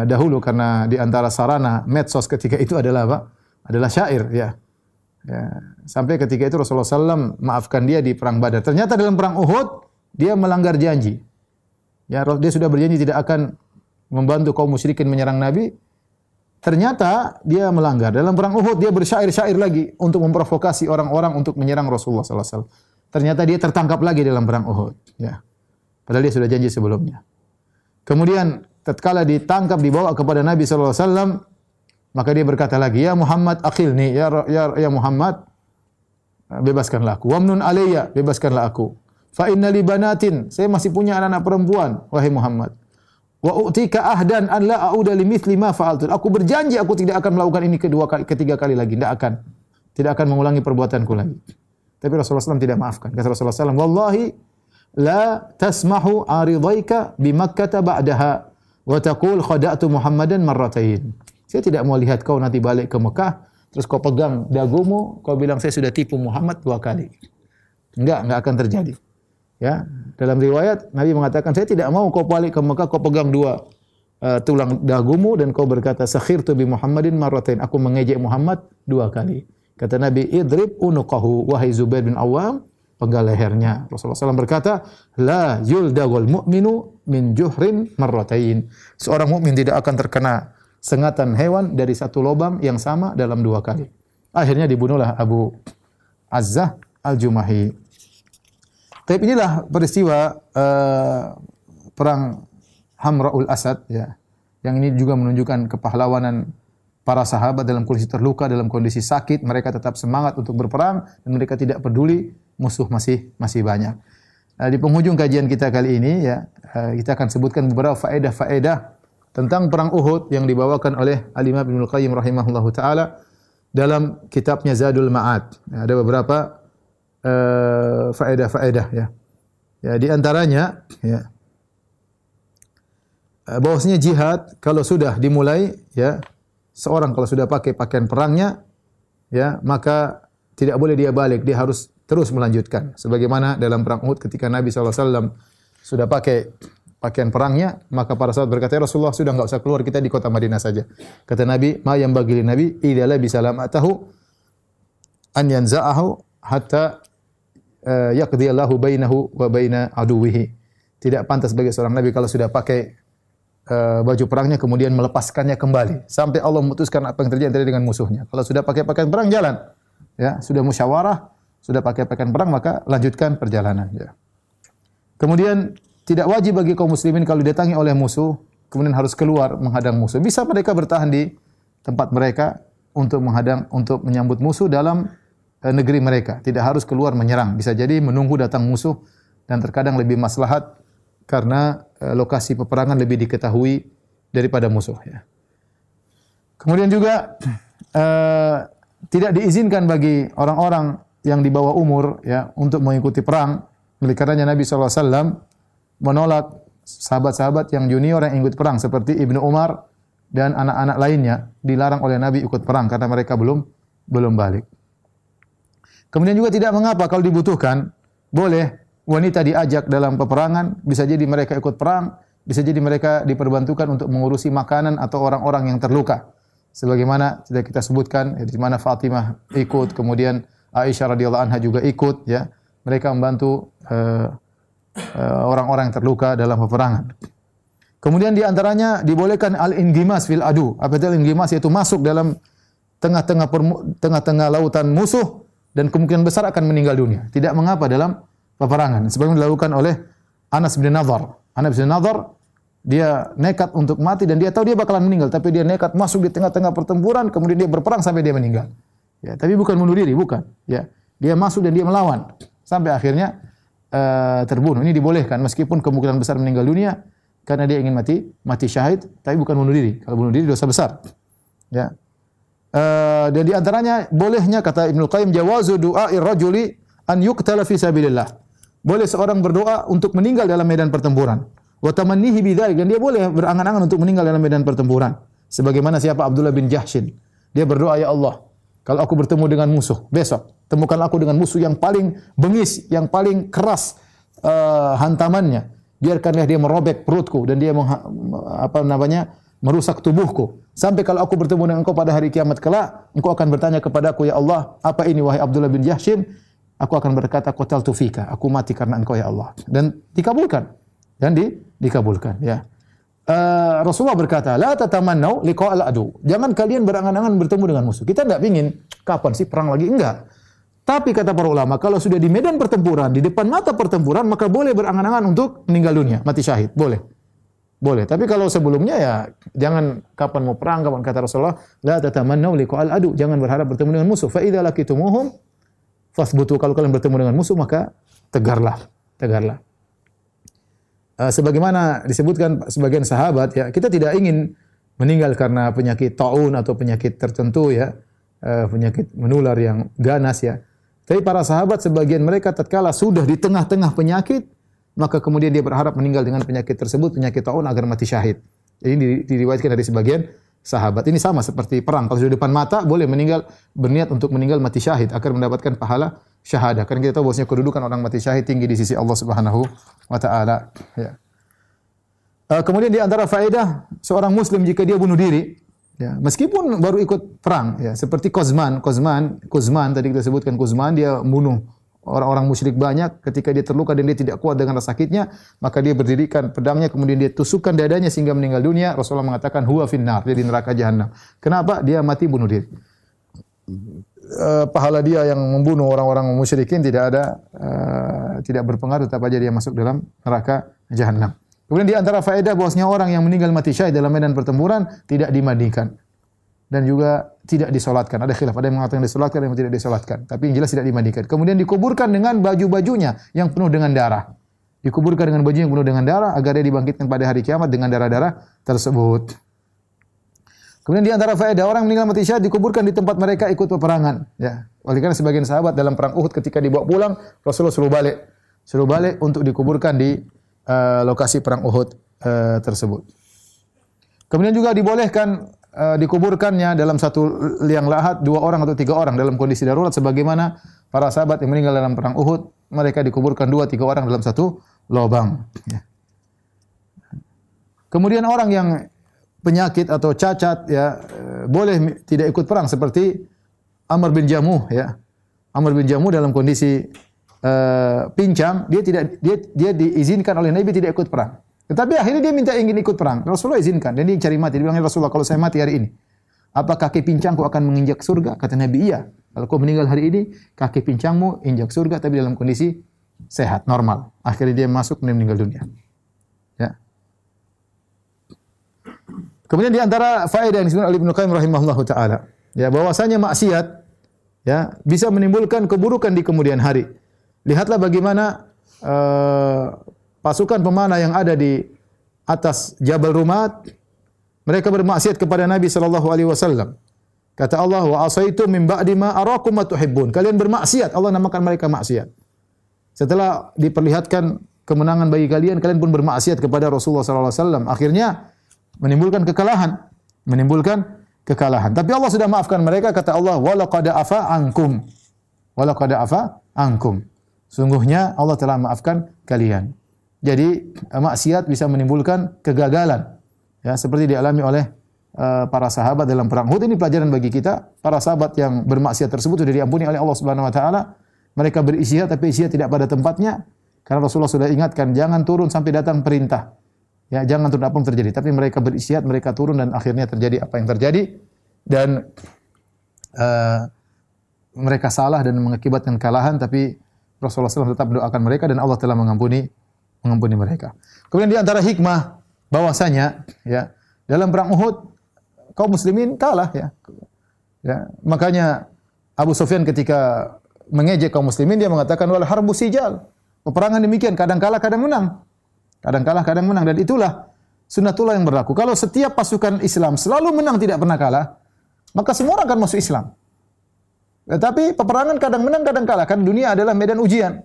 dahulu karena di antara sarana medsos ketika itu adalah apa? Adalah syair, ya. Ya. Sampai ketika itu Rasulullah SAW maafkan dia di perang Badar. Ternyata dalam perang Uhud dia melanggar janji. Ya, dia sudah berjanji tidak akan membantu kaum musyrikin menyerang Nabi. Ternyata dia melanggar. Dalam perang Uhud dia bersyair-syair lagi untuk memprovokasi orang-orang untuk menyerang Rasulullah SAW. Ternyata dia tertangkap lagi dalam perang Uhud. Ya. Padahal dia sudah janji sebelumnya. Kemudian tatkala ditangkap dibawa kepada Nabi SAW, maka dia berkata lagi, "Ya Muhammad akhilni, ya Muhammad, bebaskanlah aku. Wamnun alayya, bebaskanlah aku. Fa inna li banatin, saya masih punya anak-anak perempuan, wahai Muhammad. Wa u'tika ahdan an la a'uda limithli ma fa'altu." Aku berjanji aku tidak akan melakukan ini ketiga kali lagi, tidak akan. Tidak akan mengulangi perbuatanku lagi. Tapi Rasulullah SAW tidak maafkan. Kata Rasulullah SAW, "Wallahi la tasmahu aridhaika bi Makkah ba'daha wa taqul khada'tu Muhammadan marratain." Saya tidak mau lihat kau nanti balik ke Mekah, terus kau pegang dagumu, kau bilang saya sudah tipu Muhammad 2 kali. Enggak akan terjadi. Ya, dalam riwayat Nabi mengatakan, saya tidak mau kau balik ke Mekah, kau pegang 2 tulang dagumu dan kau berkata sakhirtu bi Muhammadin marratain, aku mengejek Muhammad 2 kali. Kata Nabi, idrib unuqahu, wahai Zubair bin Awam, penggal lehernya. Rasulullah SAW berkata, la yuldagul mu'minu min juhrin marratain. Seorang mukmin tidak akan terkena sengatan hewan dari 1 lubang yang sama dalam 2 kali. Akhirnya dibunuhlah Abu Azzah Al-Jumahi. Tapi inilah peristiwa perang Hamra'ul Asad, ya. Yang ini juga menunjukkan kepahlawanan para sahabat dalam kondisi terluka, dalam kondisi sakit, mereka tetap semangat untuk berperang dan mereka tidak peduli musuh masih banyak. Di penghujung kajian kita kali ini, ya, kita akan sebutkan beberapa faedah-faedah tentang perang Uhud yang dibawakan oleh Al-Imam Ibnul Qayyim rahimahullahu taala dalam kitabnya Zadul Ma'ad. Ada beberapa faedah-faedah, ya. Ya, di antaranya, ya, bahwasanya jihad kalau sudah dimulai, ya, seorang kalau sudah pakai pakaian perangnya, ya, maka tidak boleh dia balik, dia harus terus melanjutkan. Sebagaimana dalam perang Uhud ketika Nabi SAW sudah pakai pakaian perangnya, maka para sahabat berkata, "Ya Rasulullah, sudah enggak usah keluar, kita di kota Madinah saja." Kata Nabi, "Ma yang bagi Nabi idza bi salamatahu an yanza'ahu hatta yaqdiyallahu bainahu wa baina aduwihi." Tidak pantas bagi seorang nabi kalau sudah pakai baju perangnya kemudian melepaskannya kembali sampai Allah memutuskan apa yang terjadi dengan musuhnya. Kalau sudah pakai pakaian perang jalan, ya sudah musyawarah, sudah pakai pakaian perang maka lanjutkan perjalanan. Ya. Kemudian tidak wajib bagi kaum muslimin kalau didatangi oleh musuh kemudian harus keluar menghadang musuh. Bisa mereka bertahan di tempat mereka untuk menyambut musuh dalam negeri mereka. Tidak harus keluar menyerang. Bisa jadi menunggu datang musuh dan terkadang lebih maslahat karena lokasi peperangan lebih diketahui daripada musuh. Ya. Kemudian juga tidak diizinkan bagi orang-orang yang di bawah umur ya untuk mengikuti perang. Oleh karenanya Nabi SAW menolak sahabat-sahabat yang junior yang ikut perang seperti Ibnu Umar dan anak-anak lainnya dilarang oleh Nabi ikut perang karena mereka belum balik. Kemudian juga tidak mengapa kalau dibutuhkan boleh wanita diajak dalam peperangan, bisa jadi mereka ikut perang, bisa jadi mereka diperbantukan untuk mengurusi makanan atau orang-orang yang terluka. Sebagaimana sudah kita sebutkan, di mana Fatimah ikut, kemudian Aisyah radhiyallahu anha juga ikut, ya. Mereka membantu orang-orang yang terluka dalam peperangan. Kemudian di antaranya dibolehkan al-inggimas fil adu. Apa itu al-inggimas? Yaitu masuk dalam tengah-tengah lautan musuh dan kemungkinan besar akan meninggal dunia. Tidak mengapa dalam peperangan. Sebagaimana dilakukan oleh Anas bin Nadhr. Anas bin Nadhr dia nekat untuk mati dan dia tahu dia bakalan meninggal, tapi dia nekat masuk di tengah-tengah pertempuran, kemudian dia berperang sampai dia meninggal. Ya, tapi bukan bunuh diri, bukan. Ya, dia masuk dan dia melawan sampai akhirnya terbunuh. Ini dibolehkan meskipun kemungkinan besar meninggal dunia karena dia ingin mati syahid, tapi bukan bunuh diri. Kalau bunuh diri dosa besar. Ya. Dan di antaranya bolehnya kata Ibnu Qayyim jawazu du'a'ir rajuli an yuqtala fi sabilillah. Boleh seorang berdoa untuk meninggal dalam medan pertempuran. Wa tamannihi bidzalik, dan dia boleh berangan-angan untuk meninggal dalam medan pertempuran. Sebagaimana siapa Abdullah bin Jahshin. Dia berdoa, ya Allah, kalau aku bertemu dengan musuh besok, temukanlah aku dengan musuh yang paling bengis, yang paling keras hantamannya. Biarkanlah dia merobek perutku dan dia merusak tubuhku. Sampai kalau aku bertemu dengan engkau pada hari kiamat kelak, engkau akan bertanya kepadaku, ya Allah, apa ini wahai Abdullah bin Jahshin? Aku akan berkata, qataltu fika, aku mati karena engkau ya Allah. Dan dikabulkan. Dan dikabulkan, ya. Rasulullah berkata, la tatamannau liqa'al adu. Jangan kalian berangan-angan bertemu dengan musuh. Kita tidak ingin kapan sih perang lagi? Enggak. Tapi kata para ulama, kalau sudah di medan pertempuran, di depan mata pertempuran, maka boleh berangan-angan untuk meninggal dunia, mati syahid. Boleh. Boleh. Tapi kalau sebelumnya ya jangan kapan mau perang, kapan kata Rasulullah, la tatamannau liqa'al adu. Jangan berharap bertemu dengan musuh. Fa idza laqitumuhum fasbutu. Kalau kalian bertemu dengan musuh maka tegarlah. Sebagaimana disebutkan sebagian sahabat, ya, kita tidak ingin meninggal karena penyakit taun atau penyakit tertentu, ya, penyakit menular yang ganas, ya. Tapi para sahabat sebagian mereka tatkala sudah di tengah-tengah penyakit, maka kemudian dia berharap meninggal dengan penyakit tersebut, penyakit taun, agar mati syahid. Ini diriwayatkan dari sebagian sahabat. Ini sama seperti perang. Kalau sudah depan mata boleh meninggal, berniat untuk meninggal mati syahid agar mendapatkan pahala syahadah. Karena kita tahu bahwasanya kedudukan orang mati syahid tinggi di sisi Allah Subhanahu wa taala, ya. Kemudian di antara faedah seorang muslim jika dia bunuh diri, ya, meskipun baru ikut perang, ya, seperti Quzman tadi kita sebutkan Quzman, dia bunuh orang-orang musyrik banyak. Ketika dia terluka dan dia tidak kuat dengan rasa sakitnya, maka dia berdirikan pedangnya, kemudian dia tusukkan dadanya sehingga meninggal dunia. Rasulullah mengatakan huwa finnar, dia di neraka jahanam. Kenapa? Dia mati bunuh diri. Pahala dia yang membunuh orang-orang musyrikin tidak berpengaruh, tetap aja dia masuk dalam neraka jahanam. Kemudian di antara faedah bahwasanya orang yang meninggal mati syahid dalam medan pertempuran tidak dimandikan dan juga tidak disolatkan. Ada khilaf, ada yang mengatakan disolatkan, ada yang tidak disolatkan. Tapi yang jelas tidak dimandikan. Kemudian dikuburkan dengan baju-bajunya yang penuh dengan darah. Dikuburkan dengan baju yang penuh dengan darah agar dia dibangkitkan pada hari kiamat dengan darah-darah tersebut. Kemudian di antara faedah orang meninggal mati syahid dikuburkan di tempat mereka ikut peperangan. Ya. Oleh karena sebagian sahabat dalam perang Uhud ketika dibawa pulang, Rasulullah suruh balik untuk dikuburkan di lokasi perang Uhud tersebut. Kemudian juga dibolehkan dikuburkannya dalam satu liang lahat 2 orang atau 3 orang dalam kondisi darurat, sebagaimana para sahabat yang meninggal dalam perang Uhud, mereka dikuburkan 2-3 orang dalam satu lubang. Ya. Kemudian orang yang penyakit atau cacat, ya, boleh tidak ikut perang seperti Amr bin Jamuh, ya. Amr bin Jamuh dalam kondisi pincang, dia diizinkan oleh Nabi tidak ikut perang. Tetapi akhirnya dia ingin ikut perang. Rasulullah izinkan. Dan dia cari mati. Dia bilang, Rasulullah, kalau saya mati hari ini, apa kaki pincangku akan menginjak surga? Kata Nabi, iya. Kalau kau meninggal hari ini, kaki pincangmu injak surga, tapi dalam kondisi sehat, normal. Akhirnya dia masuk dan meninggal dunia. Ya. Kemudian di antara faedah yang disebutkan oleh Ibnu Qayyim rahimahullahu taala, ya, bahwasanya maksiat ya bisa menimbulkan keburukan di kemudian hari. Lihatlah bagaimana pasukan pemanah yang ada di atas Jabal Rumat, mereka bermaksiat kepada Nabi sallallahu alaihi wasallam. Kata Allah, wa asaitu min ba'di ma arakum ma tuhibbun. Kalian bermaksiat, Allah namakan mereka maksiat. Setelah diperlihatkan kemenangan bagi kalian, kalian pun bermaksiat kepada Rasulullah sallallahu alaihi wasallam. Akhirnya menimbulkan kekalahan. Tapi Allah sudah maafkan mereka, kata Allah, wa laqad afa ankum. Wa laqad afa ankum. Sungguhnya Allah telah maafkan kalian. Jadi maksiat bisa menimbulkan kegagalan. Ya, seperti dialami oleh para sahabat dalam perang Uhud. Ini pelajaran bagi kita. Para sahabat yang bermaksiat tersebut sudah diampuni oleh Allah Subhanahu wa taala. Mereka beristihad tapi istihad tidak pada tempatnya. Karena Rasulullah sudah ingatkan, jangan turun sampai datang perintah. Ya, jangan turun apapun terjadi. Tapi mereka beristihad, mereka turun dan akhirnya terjadi apa yang terjadi. Dan mereka salah dan mengakibatkan kekalahan, tapi Rasulullah SAW tetap mendoakan mereka dan Allah telah mengampuni mereka. Kemudian di antara hikmah bahwasanya ya dalam perang Uhud kaum muslimin kalah ya. Ya, makanya Abu Sufyan ketika mengejek kaum muslimin dia mengatakan wal harbu sijal. Peperangan demikian, kadang kalah, kadang menang. Kadang kalah, kadang menang, dan itulah sunnatullah yang berlaku. Kalau setiap pasukan Islam selalu menang tidak pernah kalah, maka semua orang akan masuk Islam. Tetapi peperangan kadang menang, kadang kalah. Kan dunia adalah medan ujian.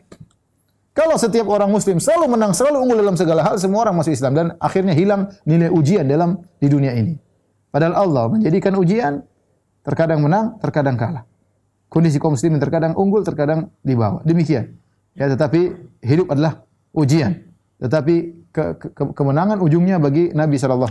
Kalau setiap orang muslim selalu menang, selalu unggul dalam segala hal, semua orang masuk Islam. Dan akhirnya hilang nilai ujian di dunia ini. Padahal Allah menjadikan ujian, terkadang menang, terkadang kalah. Kondisi kaum muslimin terkadang unggul, terkadang di bawah. Demikian. Ya, tetapi hidup adalah ujian. Tetapi kemenangan ujungnya bagi Nabi SAW.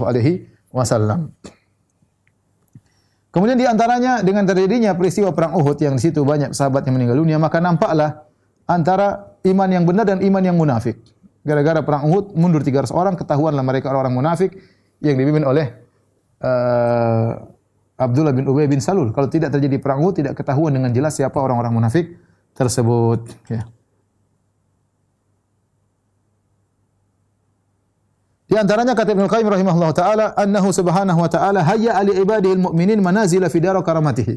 Kemudian di antaranya dengan terjadinya peristiwa perang Uhud yang di situ banyak sahabat yang meninggal dunia, maka nampaklah antara iman yang benar dan iman yang munafik. Gara-gara perang Uhud mundur 300 orang, ketahuanlah mereka orang munafik yang dipimpin oleh Abdullah bin Ubay bin Salul. Kalau tidak terjadi perang Uhud, tidak ketahuan dengan jelas siapa orang-orang munafik tersebut. Ya. Di antaranya kata Ibnu Qayyim rahimahullah taala, annahu subhanahu wa taala hayya li ibadihil mu'minin manazila fi dar karamatihi.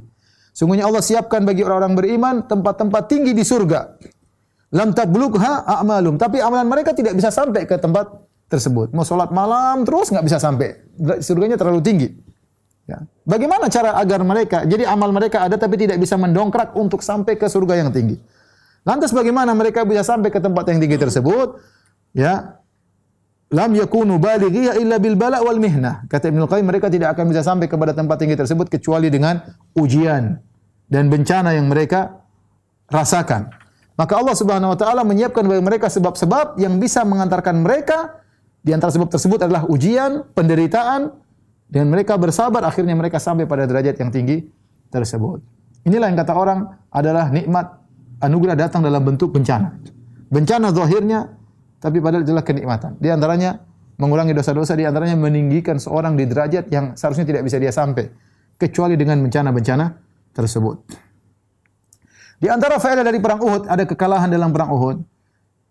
Sungguhnya Allah siapkan bagi orang-orang beriman tempat-tempat tinggi di surga. Lam tablugha a'malum, tapi amalan mereka tidak bisa sampai ke tempat tersebut. Mau salat malam terus enggak bisa sampai. Surganya terlalu tinggi. Ya. Bagaimana cara agar mereka, jadi amal mereka ada tapi tidak bisa mendongkrak untuk sampai ke surga yang tinggi. Lantas bagaimana mereka bisa sampai ke tempat yang tinggi tersebut? Ya. Lam yakunu balighiya illa bil bala wal mihnah. Kata Ibnu Qayyim, mereka tidak akan bisa sampai kepada tempat tinggi tersebut kecuali dengan ujian dan bencana yang mereka rasakan. Maka Allah Subhanahu wa taala menyiapkan bagi mereka sebab-sebab yang bisa mengantarkan mereka. Di antara sebab tersebut adalah ujian, penderitaan, dan mereka bersabar, akhirnya mereka sampai pada derajat yang tinggi tersebut. Inilah yang kata orang adalah nikmat anugerah datang dalam bentuk bencana. Bencana zahirnya tapi padahal adalah kenikmatan. Di antaranya mengurangi dosa-dosa, di antaranya meninggikan seorang di derajat yang seharusnya tidak bisa dia sampai kecuali dengan bencana-bencana tersebut. Di antara faedah dari perang Uhud, ada kekalahan dalam perang Uhud.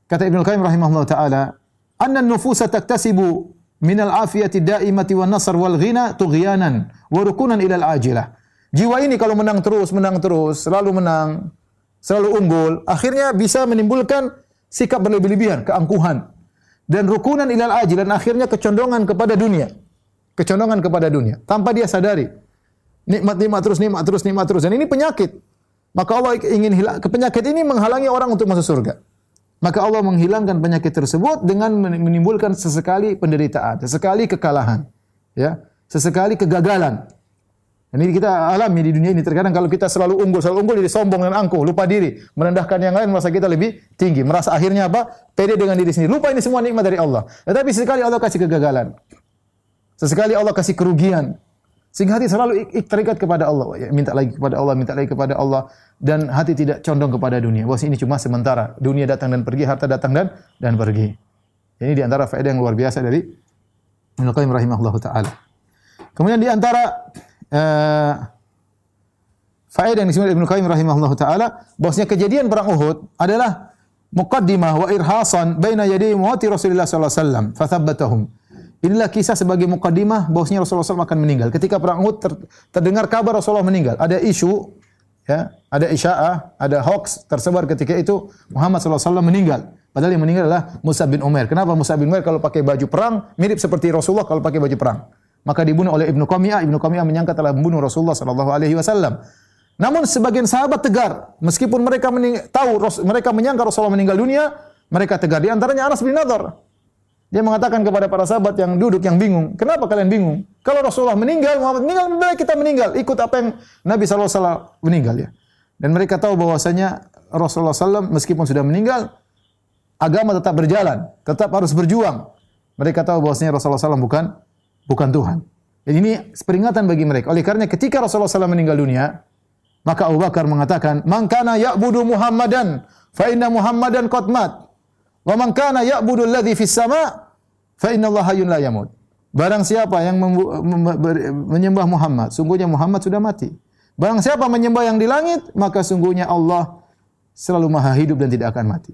Kata Ibnu Qayyim rahimahullah taala, "Anna an-nufusa taktasibu min al-afiyati daimati wan nasr wal ghina tughyanan wa rukunan ila al-ajilah." Jiwa ini kalau menang terus, selalu menang, selalu unggul, akhirnya bisa menimbulkan sikap berlebih-lebihan, keangkuhan, dan rukunan ilal ajil, dan akhirnya kecondongan kepada dunia. Kecondongan kepada dunia tanpa dia sadari. Nikmat terus. Dan ini penyakit. Maka Allah ingin penyakit ini menghalangi orang untuk masuk surga. Maka Allah menghilangkan penyakit tersebut dengan menimbulkan sesekali penderitaan, sesekali kekalahan, ya, sesekali kegagalan. Dan ini kita alami di dunia ini. Terkadang kalau kita selalu unggul jadi sombong dan angkuh, lupa diri, merendahkan yang lain, merasa kita lebih tinggi, merasa akhirnya apa? Pede dengan diri sendiri. Lupa ini semua nikmat dari Allah. Tetapi sesekali Allah kasih kegagalan. Sesekali Allah kasih kerugian. Sehingga hati selalu terikat kepada Allah. Ya, minta lagi kepada Allah, dan hati tidak condong kepada dunia. Bahwa ini cuma sementara. Dunia datang dan pergi, harta datang dan pergi. Ini di antara faedah yang luar biasa dari Ibnu Qayyim rahimahullahu taala. Kemudian di antara faedah yang disebut Ibnu Qayyim rahimahullahu taala bahwasanya kejadian perang Uhud adalah muqaddimah wa irhasan baina yaday mauti Rasulullah sallallahu alaihi wasallam fathabbatahum. Inilah kisah sebagai muqaddimah bahwasanya Rasulullah SAW akan meninggal. Ketika perang Uhud terdengar kabar Rasulullah meninggal, ada isu, ya, ada isya'ah, ada hoax tersebar ketika itu Muhammad SAW meninggal. Padahal yang meninggal adalah Mus'ab bin Umair. Kenapa Mus'ab bin Umair kalau pakai baju perang mirip seperti Rasulullah kalau pakai baju perang? Maka dibunuh oleh Ibnu Qami'ah. Ibnu Qami'ah menyangka telah membunuh Rasulullah SAW. Namun sebagian sahabat tegar, meskipun mereka mereka menyangka Rasulullah meninggal dunia, mereka tegar. Di antaranya Anas bin Nadhr. Dia mengatakan kepada para sahabat yang duduk yang bingung, kenapa kalian bingung? Kalau Rasulullah meninggal, Muhammad meninggal, kita meninggal. Ikut apa yang Nabi SAW meninggal ya. Dan mereka tahu bahwasanya Rasulullah SAW meskipun sudah meninggal, agama tetap berjalan, tetap harus berjuang. Mereka tahu bahwasanya Rasulullah SAW bukan Tuhan. Dan ini peringatan bagi mereka. Oleh karena ketika Rasulullah SAW meninggal dunia, maka Abu Bakar mengatakan, "Man kana ya'budu Muhammadan, fa inna Muhammadan qad mat. Wa man kana ya'budu alladhi fis sama' fa innallaha hayyun la yamut." Barang siapa yang menyembah Muhammad, sungguhnya Muhammad sudah mati. Barang siapa menyembah yang di langit, maka sungguhnya Allah selalu maha hidup dan tidak akan mati.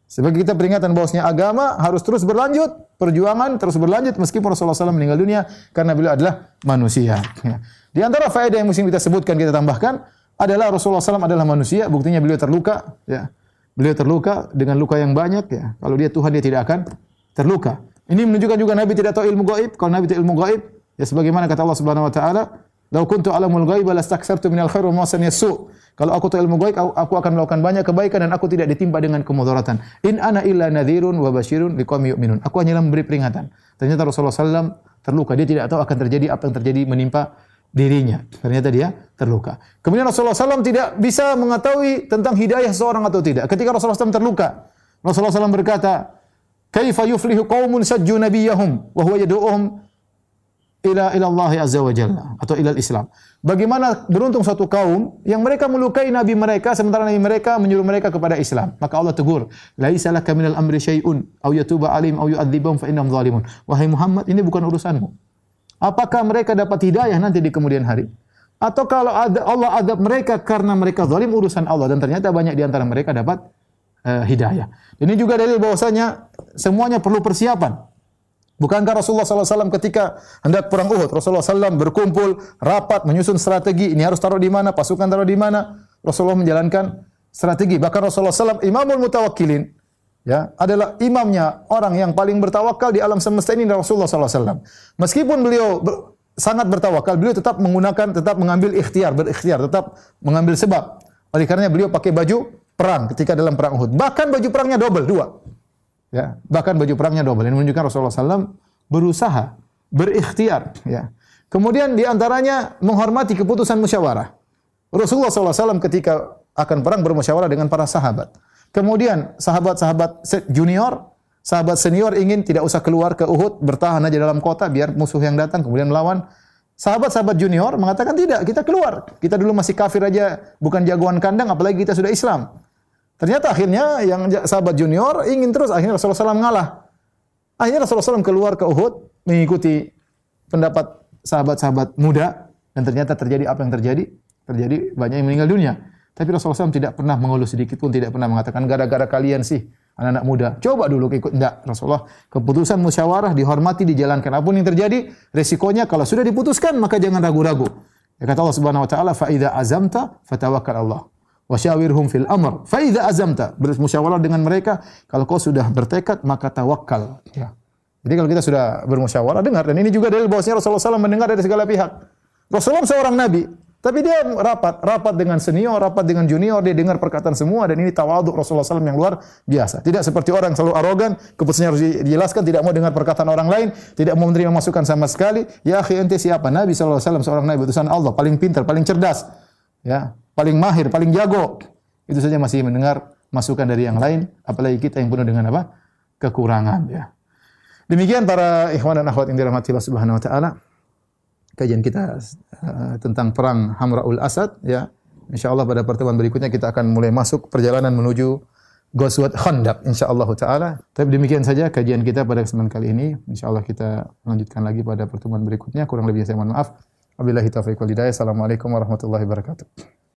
Sebagai kita peringatan bahwasanya agama harus terus berlanjut, perjuangan terus berlanjut meskipun Rasulullah SAW meninggal dunia karena beliau adalah manusia. Di antara faedah yang mesti kita sebutkan, kita tambahkan adalah Rasulullah SAW adalah manusia, buktinya beliau terluka, ya. Beliau terluka dengan luka yang banyak, ya. Kalau dia Tuhan dia tidak akan terluka. Ini menunjukkan juga Nabi tidak tahu ilmu gaib. Kalau Nabi tahu ilmu gaib, ya sebagaimana kata Allah Subhanahu wa taala, "Lau kuntu alamul ghaiba lastakthartu minal khair wa ma masani su." Kalau aku tahu ilmu gaib, aku akan melakukan banyak kebaikan dan aku tidak ditimpa dengan kemudaratan. In ana illa nadhirun wa basyirun liqaumin yu'minun. Aku hanyalah memberi peringatan. Ternyata Rasulullah SAW terluka. Dia tidak tahu akan terjadi apa yang terjadi menimpa dirinya. Ternyata dia terluka. Kemudian Rasulullah SAW tidak bisa mengetahui tentang hidayah seseorang atau tidak. Ketika Rasulullah SAW terluka, Rasulullah SAW berkata, "Kaifa yuflihu qaumun sajju nabiyyahum wa huwa yad'uhum ila Allah azza wa jalla," atau ila Islam. Bagaimana beruntung suatu kaum yang mereka melukai nabi mereka sementara nabi mereka menyuruh mereka kepada Islam. Maka Allah tegur, "Laisa laka minal amri syai'un aw yatuba 'alaihim aw yu'adzibahum fa innahum zalimun." Wahai Muhammad, ini bukan urusanmu. Apakah mereka dapat hidayah nanti di kemudian hari? Atau kalau Allah adab mereka karena mereka zalim, urusan Allah. Dan ternyata banyak di antara mereka dapat hidayah. Ini juga dalil bahwasanya semuanya perlu persiapan. Bukankah Rasulullah SAW ketika hendak perang Uhud, Rasulullah SAW berkumpul, rapat, menyusun strategi. Ini harus taruh di mana, pasukan taruh di mana. Rasulullah menjalankan strategi. Bahkan Rasulullah SAW imamul mutawakkilin, ya, adalah imamnya orang yang paling bertawakal di alam semesta ini Rasulullah SAW. Meskipun beliau sangat bertawakal, beliau tetap mengambil berikhtiar, tetap mengambil sebab. Oleh karenanya beliau pakai baju perang ketika dalam perang Uhud. Bahkan baju perangnya double, 2. Ya, bahkan baju perangnya double. Ini menunjukkan Rasulullah SAW berusaha, berikhtiar. Ya. Kemudian di antaranya menghormati keputusan musyawarah. Rasulullah SAW ketika akan perang bermusyawarah dengan para sahabat. Kemudian sahabat-sahabat junior, sahabat senior ingin tidak usah keluar ke Uhud, bertahan aja dalam kota biar musuh yang datang kemudian melawan. Sahabat-sahabat junior mengatakan tidak, kita keluar. Kita dulu masih kafir aja, bukan jagoan kandang, apalagi kita sudah Islam. Ternyata akhirnya yang sahabat junior ingin terus, akhirnya Rasulullah SAW ngalah. Akhirnya Rasulullah SAW keluar ke Uhud mengikuti pendapat sahabat-sahabat muda dan ternyata terjadi apa yang terjadi? Terjadi banyak yang meninggal dunia. Tapi Rasulullah SAW tidak pernah mengeluh sedikit pun, tidak pernah mengatakan gara-gara kalian sih anak-anak muda. Coba dulu ikut. Tidak, Rasulullah keputusan musyawarah dihormati, dijalankan. Apapun yang terjadi, resikonya kalau sudah diputuskan maka jangan ragu-ragu. Ya, kata Allah Subhanahu wa taala, "Fa idza azamta fatawakkal Allah. Wa syawirhum fil amr." Fa idza azamta, bermusyawarah dengan mereka, kalau kau sudah bertekad maka tawakal. Ya. Jadi kalau kita sudah bermusyawarah, dengar. Dan ini juga dalil bahwasanya Rasulullah SAW mendengar dari segala pihak. Rasulullah seorang nabi, tapi dia rapat dengan senior, rapat dengan junior, dia dengar perkataan semua, dan ini tawadhu Rasulullah SAW yang luar biasa. Tidak seperti orang selalu arogan, keputusannya harus dijelaskan, tidak mau dengar perkataan orang lain, tidak mau menerima masukan sama sekali. Ya akhi, ente siapa? Nabi SAW seorang nabi utusan Allah, paling pintar, paling cerdas, ya, paling mahir, paling jago. Itu saja masih mendengar masukan dari yang lain, apalagi kita yang penuh dengan apa? Kekurangan, ya. Demikian para ikhwan dan akhwat yang dirahmati Allah Subhanahu wa taala. Kajian kita tentang perang Hamra'ul Asad, ya. Insyaallah pada pertemuan berikutnya kita akan mulai masuk perjalanan menuju Ghazwat Khandaq insyaallah taala. Tapi demikian saja kajian kita pada kesempatan kali ini. Insyaallah kita lanjutkan lagi pada pertemuan berikutnya. Kurang lebih saya mohon maaf. Wabillahi taufiq wal hidayah. Assalamualaikum warahmatullahi wabarakatuh.